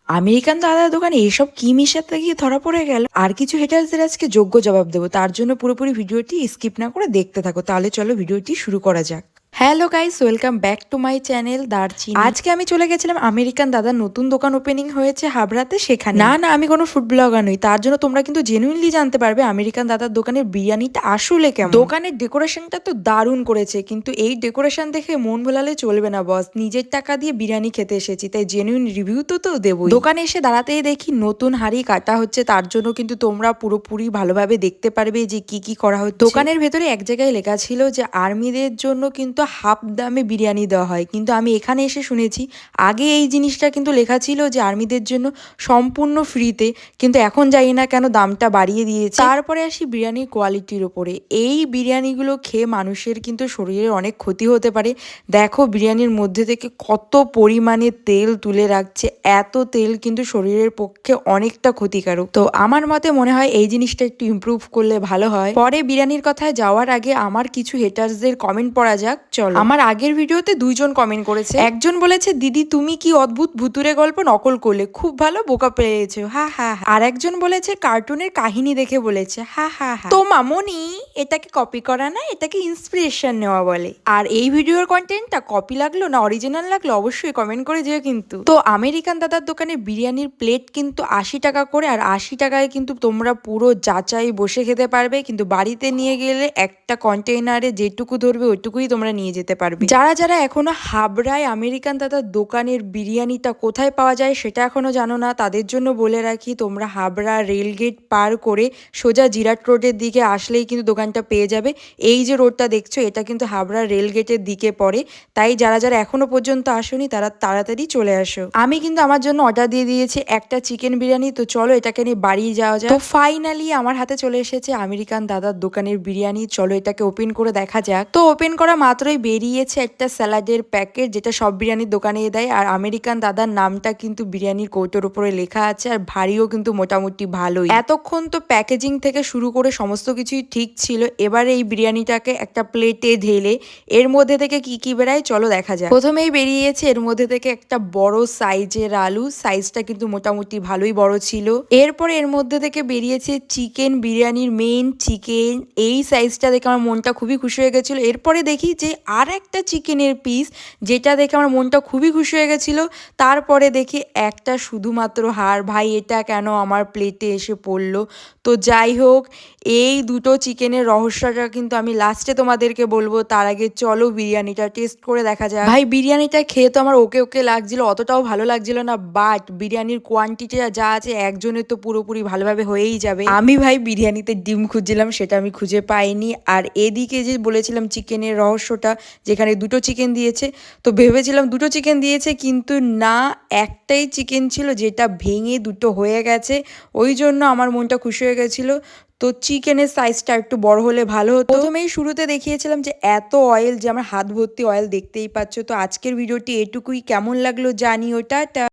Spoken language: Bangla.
আমেরিকান দাদার দোকানে এইসব কি মিশাতে গিয়ে ধরা পড়ে গেল। আর কিছু হেটার্সদের আজকে যোগ্য জবাব দেবো, তার জন্য পুরোপুরি ভিডিওটি স্কিপ না করে দেখতে থাকো। তাহলে চলো ভিডিওটি শুরু করা যাক। Hello guys, welcome back to my channel দারচিনি। আজকে আমি চলে গেছিলাম আমেরিকান দাদার নতুন দোকান ওপেনিং হয়েছে হাবড়াতে, সেখানে। না আমি কোনো ফুড ব্লগার নই, তার জন্য তোমরা কিন্তু জেনুইনলি জানতে পারবে আমেরিকান দাদার দোকানের বিরিয়ানিটা আসলে কেমন। দোকানের ডেকোরেশনটা তো দারুণ করেছে, কিন্তু এই ডেকোরেশন দেখে মন ভোলালে চলবে না বস। নিজের টাকা দিয়ে বিরিয়ানি খেতে এসেছি, তাই জেনুইন রিভিউ তো দেবই। দোকানে এসে দাঁড়াতেই দেখি নতুন হাঁড়ি কাটা হচ্ছে, তার জন্য কিন্তু তোমরা পুরোপুরি ভালোভাবে দেখতে পারবে যে কি কি করা হচ্ছে। দোকানের ভেতরে এক জায়গায় লেখা ছিল যে আর্মিদের জন্য কিন্তু হাফ দামে বিরিয়ানি দেওয়া হয়, কিন্তু আমি এখানে এসে শুনেছি আগে এই জিনিসটা কিন্তু লেখা ছিল যে আর্মিদের জন্য সম্পূর্ণ ফ্রিতে, কিন্তু এখন জানি না কেন দামটা বাড়িয়ে দিয়েছে। তারপরে আসি বিরিয়ানির কোয়ালিটির ওপরে। এই বিরিয়ানিগুলো খেয়ে মানুষের কিন্তু শরীরের অনেক ক্ষতি হতে পারে। দেখো বিরিয়ানির মধ্যে থেকে কত পরিমাণে তেল তুলে রাখছে, এত তেল কিন্তু শরীরের পক্ষে অনেকটা ক্ষতিকারক। তো আমার মতে মনে হয় এই জিনিসটা একটু ইমপ্রুভ করলে ভালো হয়। পরে বিরিয়ানির কথায় যাওয়ার আগে আমার কিছু হেটার্সদের কমেন্ট পড়া যাক, চলো। আমার আগের ভিডিওতে দুইজন কমেন্ট করেছে। একজন বলেছে, দিদি তুমি কি অদ্ভুত ভুতুরে গল্প নকল করলে, খুব ভালো, বোকা পেয়েছো, হা হা হা। আর একজন বলেছে কার্টুনের কাহিনী দেখে বলেছে, হা হা হা। তো মামনি, এটাকে কপি করা না, এটাকে ইন্সপিরেশন নেওয়া বলে। আর এই ভিডিওর কন্টেন্টটা কপি লাগলো না অরিজিনাল লাগলো অবশ্যই কমেন্ট করে যেও কিন্তু। তো আমেরিকান দাদার দোকানে বিরিয়ানির প্লেট কিন্তু 80 টাকা করে, আর 80 টাকায় কিন্তু তোমরা পুরো যাচাই বসে খেতে পারবে, কিন্তু বাড়িতে নিয়ে গেলে একটা কন্টেইনারে যেটুকু ধরবে ওইটুকুই তোমরা নিয়ে যেতে পারবে। যারা যারা এখনো হাবড়ায় আমেরিকান দাদার দোকানের বিরিয়ানিটা কোথায় পাওয়া যায় সেটা এখনো জানো না, তাদের জন্য বলে রাখি, তোমরা হাবড়া রেলগেট পার করে সোজা জিরাট রোডের দিকে আসলেই কিন্তু দোকানটা পেয়ে যাবে। এই যে রোডটা দেখছো এটা কিন্তু হাবড়া রেলগেটের দিকে পড়ে, তাই যারা যারা এখনো পর্যন্ত আসোনি তারা তাড়াতাড়ি চলে আসো। আমি কিন্তু আমার জন্য অর্ডার দিয়ে দিয়েছি একটা চিকেন বিরিয়ানি, তো চলো এটাকে নিয়ে বাড়ি যাওয়া যায়। তো ফাইনালি আমার হাতে চলে এসেছে আমেরিকান দাদার দোকানের বিরিয়ানি, চলো এটাকে ওপেন করে দেখা যাক। তো ওপেন করা মাত্রই বেরিয়েছে একটা স্যালাডের প্যাকেট, যেটা সব বিরিয়ানির দোকানে দেয়, আর আমেরিকান দাদার নামটা কিন্তু বিরিয়ানির কৌটোর উপরে লেখা আছে, আর ভারীও কিন্তু মোটামুটি ভালোই। এতক্ষণ তো প্যাকেজিং থেকে শুরু করে সমস্ত কিছুই ঠিক ছিল, এবারে এই বিরিয়ানিটাকে একটা প্লেটে ঢেলে এর মধ্যে থেকে কি কি বেরায় চলো দেখা যাক। প্রথমেই বেরিয়েছে এর মধ্যে থেকে একটা বড় সাইজের আলু, সাইজটা কিন্তু মোটামুটি ভালোই বড় ছিল। এরপরে এর মধ্যে থেকে বেরিয়েছে চিকেন, বিরিয়ানির মেন চিকেন, এই সাইজটা দেখে আমার মনটা খুবই খুশি হয়ে গেছিলো। এরপরে দেখি যে আর একটা চিকেনের পিস, যেটা দেখে আমার মনটা খুবই খুশি হয়ে গেছিলো। তারপরে দেখি একটা শুধুমাত্র হাড়, ভাই এটা কেন আমার প্লেটে এসে পড়লো। তো যাই হোক, এই দুটো চিকেনের রহস্যটা কিন্তু আমি লাস্টে তোমাদেরকে বলবো, তার আগে চলো বিরিয়ানিটা টেস্ট করে দেখা যায়। ভাই বিরিয়ানিটা খেয়ে তো আমার ওকে ওকে লাগছিল, অতটাও ভালো লাগছিল না, বাট বিরিয়ানির কোয়ান্টিটি যা আছে একজনের তো পুরোপুরি ভালোভাবে হয়েই যাবে। আমি ভাই বিরিয়ানিতে ডিম খুঁজছিলাম, সেটা আমি খুঁজে পাইনি। আর এদিকে যে বলেছিলাম চিকেনের রহস্যটা, যেখানে দুটো চিকেন দিয়েছে, তো ভেবেছিলাম দুটো চিকেন দিয়েছে, কিন্তু না, একটাই চিকেন ছিল যেটা ভেঙে দুটো হয়ে গেছে, ওই জন্য আমার মনটা খুশি হয়ে গেছিলো। তো চিকেনের সাইজটা একটু বড় হলে ভালো হতো। প্রথমেই শুরুতে দেখিয়েছিলাম যে এত অয়েল, যে আমার হাত ভর্তি অয়েল দেখতেই পাচ্ছ। তো আজকের ভিডিওটি এটুকুই, কেমন লাগলো জানিও, টাটা।